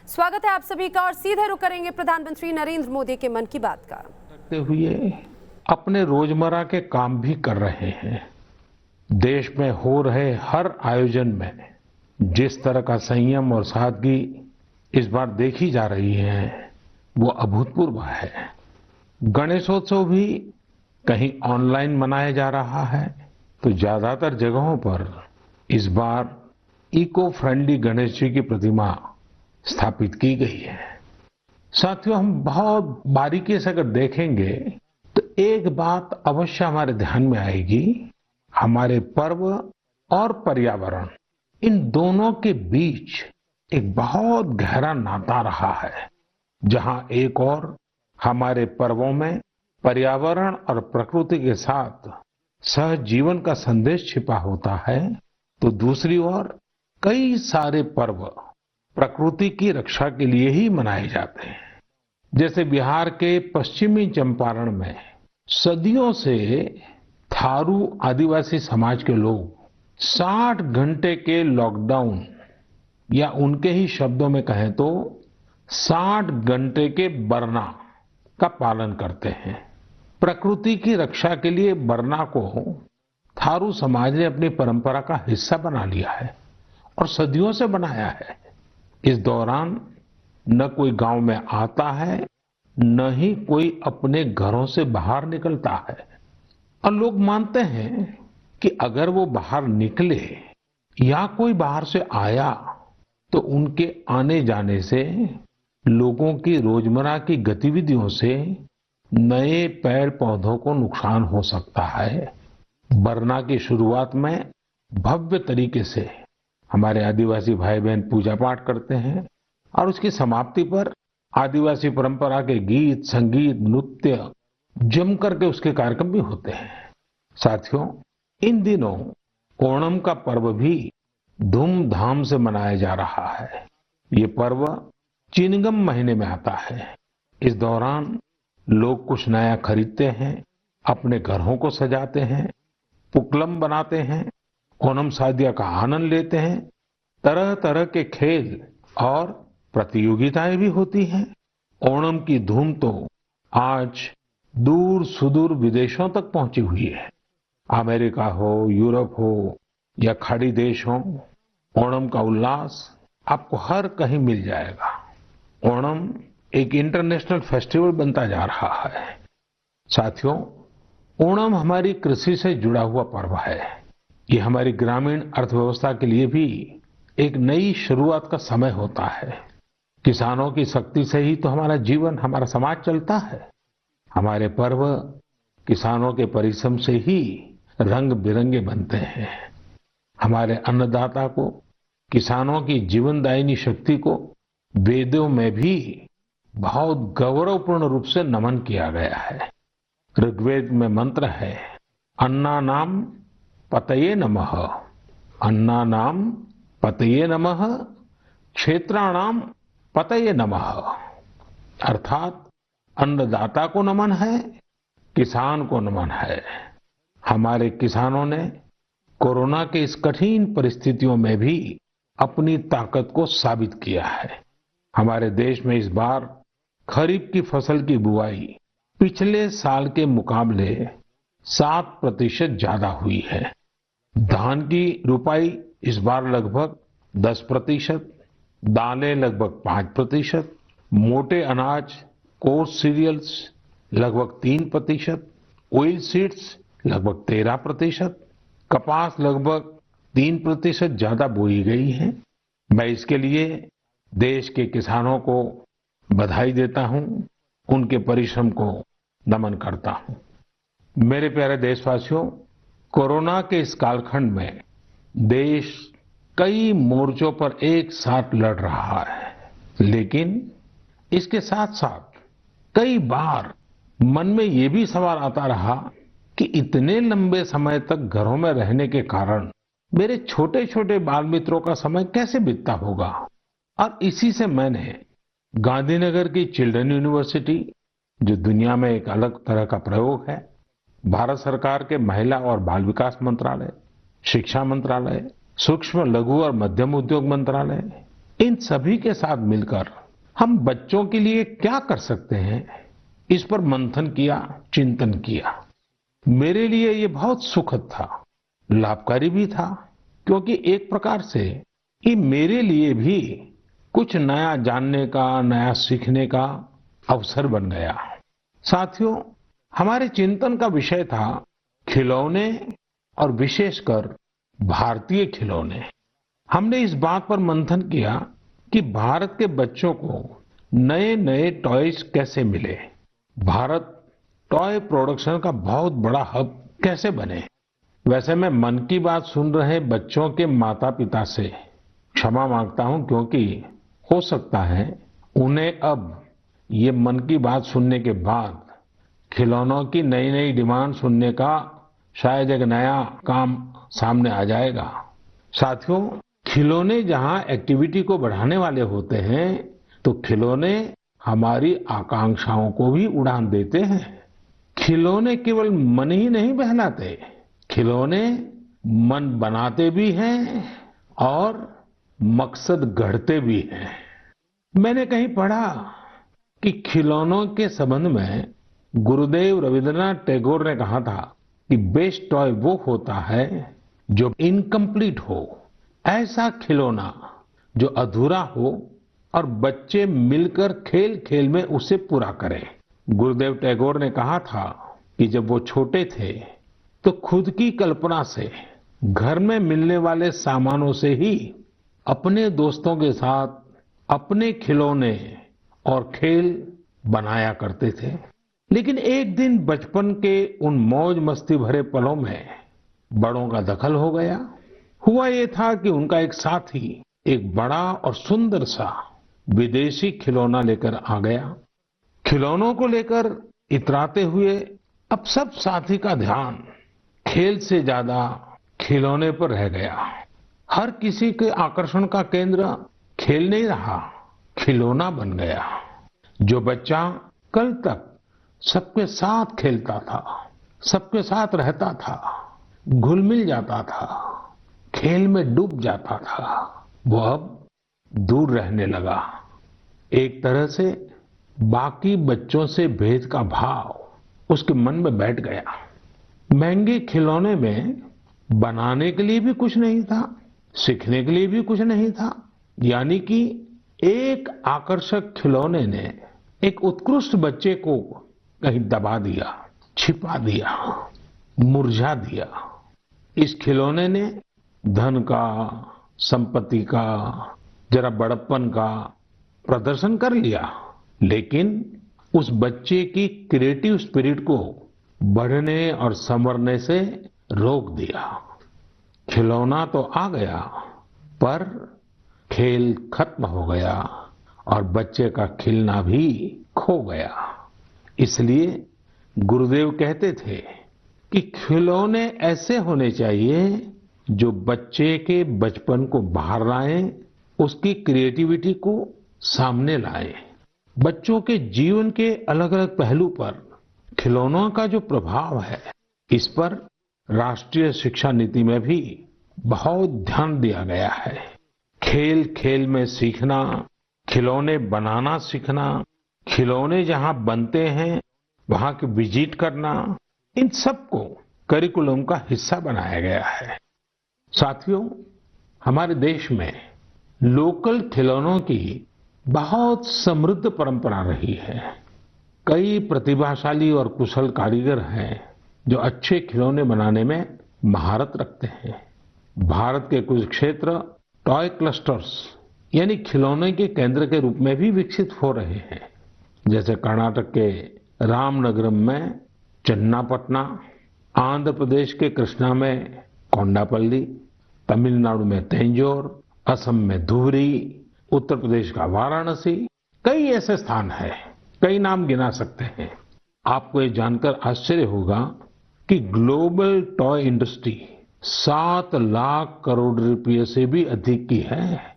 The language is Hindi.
स्वागत है आप सभी का और सीधे रुख करेंगे प्रधानमंत्री नरेंद्र मोदी के मन की बात का। करते हुए अपने रोजमर्रा के काम भी कर रहे हैं। देश में हो रहे हर आयोजन में जिस तरह का संयम और सादगी इस बार देखी जा रही है वो अभूतपूर्व है। गणेशोत्सव भी कहीं ऑनलाइन मनाया जा रहा है तो ज्यादातर जगहों पर इस बार इको फ्रेंडली गणेश जी की प्रतिमा स्थापित की गई है। साथियों, हम बहुत बारीकी से अगर देखेंगे तो एक बात अवश्य हमारे ध्यान में आएगी। हमारे पर्व और पर्यावरण, इन दोनों के बीच एक बहुत गहरा नाता रहा है। जहां एक और हमारे पर्वों में पर्यावरण और प्रकृति के साथ सहजीवन का संदेश छिपा होता है, तो दूसरी ओर कई सारे पर्व प्रकृति की रक्षा के लिए ही मनाए जाते हैं। जैसे बिहार के पश्चिमी चंपारण में सदियों से थारू आदिवासी समाज के लोग 60 घंटे के लॉकडाउन, या उनके ही शब्दों में कहें तो 60 घंटे के बरना का पालन करते हैं। प्रकृति की रक्षा के लिए बरना को थारू समाज ने अपनी परंपरा का हिस्सा बना लिया है और सदियों से बनाया है। इस दौरान न कोई गांव में आता है, न ही कोई अपने घरों से बाहर निकलता है। और लोग मानते हैं कि अगर वो बाहर निकले या कोई बाहर से आया तो उनके आने जाने से लोगों की रोजमर्रा की गतिविधियों से नए पेड़ पौधों को नुकसान हो सकता है। बरना की शुरुआत में भव्य तरीके से हमारे आदिवासी भाई बहन पूजा पाठ करते हैं और उसकी समाप्ति पर आदिवासी परंपरा के गीत, संगीत, नृत्य जम करके उसके कार्यक्रम भी होते हैं। साथियों, इन दिनों ओणम का पर्व भी धूमधाम से मनाया जा रहा है। ये पर्व चिनगम महीने में आता है। इस दौरान लोग कुछ नया खरीदते हैं, अपने घरों को सजाते हैं, पुक्लम बनाते हैं, ओणम सादिया का आनंद लेते हैं। तरह तरह के खेल और प्रतियोगिताएं भी होती हैं। ओणम की धूम तो आज दूर सुदूर विदेशों तक पहुंची हुई है। अमेरिका हो, यूरोप हो या खाड़ी देश हो, ओणम का उल्लास आपको हर कहीं मिल जाएगा। ओणम एक इंटरनेशनल फेस्टिवल बनता जा रहा है। साथियों, ओणम हमारी कृषि से जुड़ा हुआ पर्व है। ये हमारी ग्रामीण अर्थव्यवस्था के लिए भी एक नई शुरुआत का समय होता है। किसानों की शक्ति से ही तो हमारा जीवन, हमारा समाज चलता है। हमारे पर्व किसानों के परिश्रम से ही रंग बिरंगे बनते हैं। हमारे अन्नदाता को, किसानों की जीवनदायिनी शक्ति को वेदों में भी बहुत गौरवपूर्ण रूप से नमन किया गया है। ऋग्वेद में मंत्र है, अन्नानाम पतये नमः, अन्नानाम पतये नमः, क्षेत्राणाम पतये नमः। अर्थात अन्नदाता को नमन है, किसान को नमन है। हमारे किसानों ने कोरोना के इस कठिन परिस्थितियों में भी अपनी ताकत को साबित किया है। हमारे देश में इस बार खरीफ की फसल की बुआई पिछले साल के मुकाबले 7% ज्यादा हुई है। धान की रुपाई इस बार लगभग 10%, दालें लगभग 5%, मोटे अनाज, कोर्स सीरियल्स लगभग 3%, ऑयल सीड्स लगभग 13%, कपास लगभग 3% ज्यादा बोई गई है। मैं इसके लिए देश के किसानों को बधाई देता हूं, उनके परिश्रम को नमन करता हूं। मेरे प्यारे देशवासियों, कोरोना के इस कालखंड में देश कई मोर्चों पर एक साथ लड़ रहा है, लेकिन इसके साथ साथ कई बार मन में ये भी सवाल आता रहा कि इतने लंबे समय तक घरों में रहने के कारण मेरे छोटे छोटे बाल मित्रों का समय कैसे बीतता होगा। और इसी से मैंने गांधीनगर की चिल्ड्रन यूनिवर्सिटी, जो दुनिया में एक अलग तरह का प्रयोग है, भारत सरकार के महिला और बाल विकास मंत्रालय, शिक्षा मंत्रालय, सूक्ष्म लघु और मध्यम उद्योग मंत्रालय, इन सभी के साथ मिलकर हम बच्चों के लिए क्या कर सकते हैं, इस पर मंथन किया, चिंतन किया। मेरे लिए ये बहुत सुखद था, लाभकारी भी था, क्योंकि एक प्रकार से ये मेरे लिए भी कुछ नया जानने का, नया सीखने का अवसर बन गया। साथियों, हमारे चिंतन का विषय था खिलौने और विशेषकर भारतीय खिलौने। हमने इस बात पर मंथन किया कि भारत के बच्चों को नए नए टॉयज कैसे मिले, भारत टॉय प्रोडक्शन का बहुत बड़ा हब कैसे बने। वैसे मैं मन की बात सुन रहे बच्चों के माता पिता से क्षमा मांगता हूं, क्योंकि हो सकता है उन्हें अब ये मन की बात सुनने के बाद खिलौनों की नई नई डिमांड सुनने का शायद एक नया काम सामने आ जाएगा। साथियों, खिलौने जहां एक्टिविटी को बढ़ाने वाले होते हैं, तो खिलौने हमारी आकांक्षाओं को भी उड़ान देते हैं। खिलौने केवल मन ही नहीं बहलाते, खिलौने मन बनाते भी हैं और मकसद गढ़ते भी हैं। मैंने कहीं पढ़ा कि खिलौनों के संबंध में गुरुदेव रविंद्रनाथ टैगोर ने कहा था कि बेस्ट टॉय वो होता है जो इनकम्प्लीट हो, ऐसा खिलौना जो अधूरा हो और बच्चे मिलकर खेल खेल में उसे पूरा करें। गुरुदेव टैगोर ने कहा था कि जब वो छोटे थे तो खुद की कल्पना से घर में मिलने वाले सामानों से ही अपने दोस्तों के साथ अपने खिलौने और खेल बनाया करते थे। लेकिन एक दिन बचपन के उन मौज मस्ती भरे पलों में बड़ों का दखल हो गया। हुआ ये था कि उनका एक साथी एक बड़ा और सुंदर सा विदेशी खिलौना लेकर आ गया। खिलौनों को लेकर इतराते हुए अब सब साथी का ध्यान खेल से ज्यादा खिलौने पर रह गया। हर किसी के आकर्षण का केंद्र खेल नहीं रहा, खिलौना बन गया। जो बच्चा कल तक सबके साथ खेलता था, सबके साथ रहता था, घुल मिल जाता था, खेल में डूब जाता था, वो अब दूर रहने लगा। एक तरह से बाकी बच्चों से भेद का भाव उसके मन में बैठ गया। महंगे खिलौने में बनाने के लिए भी कुछ नहीं था, सीखने के लिए भी कुछ नहीं था, यानी कि एक आकर्षक खिलौने ने एक उत्कृष्ट बच्चे को कहीं दबा दिया, छिपा दिया, मुरझा दिया। इस खिलौने ने धन का, संपत्ति का, जरा बड़प्पन का प्रदर्शन कर लिया, लेकिन उस बच्चे की क्रिएटिव स्पिरिट को बढ़ने और संवरने से रोक दिया। खिलौना तो आ गया, पर खेल खत्म हो गया और बच्चे का खिलना भी खो गया। इसलिए गुरुदेव कहते थे कि खिलौने ऐसे होने चाहिए जो बच्चे के बचपन को बाहर लाएं, उसकी क्रिएटिविटी को सामने लाएं। बच्चों के जीवन के अलग अलग पहलू पर खिलौनों का जो प्रभाव है, इस पर राष्ट्रीय शिक्षा नीति में भी बहुत ध्यान दिया गया है। खेल खेल में सीखना, खिलौने बनाना सीखना, खिलौने जहां बनते हैं वहां की विजिट करना, इन सबको करिकुलम का हिस्सा बनाया गया है। साथियों, हमारे देश में लोकल खिलौनों की बहुत समृद्ध परंपरा रही है। कई प्रतिभाशाली और कुशल कारीगर हैं जो अच्छे खिलौने बनाने में महारत रखते हैं। भारत के कुछ क्षेत्र टॉय क्लस्टर्स यानी खिलौने के केंद्र के रूप में भी विकसित हो रहे हैं। जैसे कर्नाटक के रामनगरम में चन्नापटना, आंध्र प्रदेश के कृष्णा में कोंडापल्ली, तमिलनाडु में तंजौर, असम में धुबरी, उत्तर प्रदेश का वाराणसी, कई ऐसे स्थान हैं, कई नाम गिना सकते हैं। आपको ये जानकर आश्चर्य होगा कि global toy industry 7 lakh crore रुपए से भी अधिक की है।